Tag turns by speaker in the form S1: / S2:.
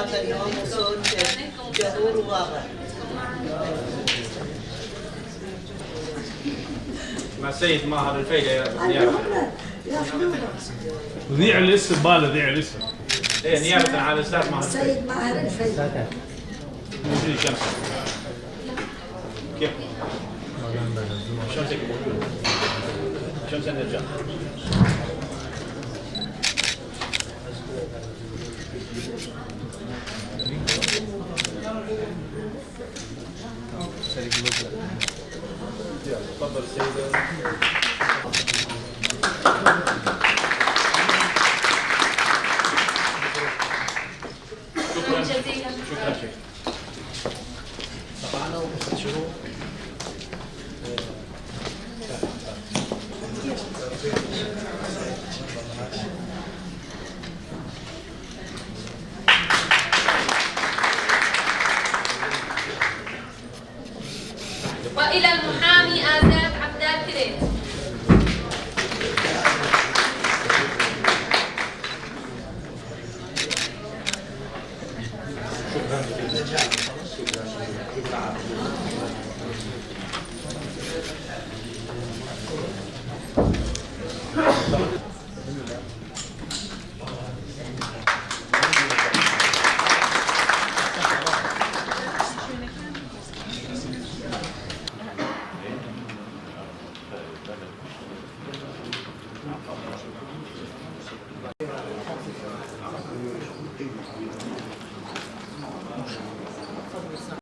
S1: مواطن ومصون جهور وواضح.
S2: مع السيد ماهر الفيلي نيابة.
S3: ذيع الاسم باله ذيع الاسم.
S2: ايه نيابة على الاستاذ ماهر الفيلي.
S4: السيد ماهر الفيلي.
S2: موجود شمس. كيف؟ شمسك موجود. شمس النجار. تفضل السيدة. شكرا جزيلا. شكرا شيخ. طبعا شروط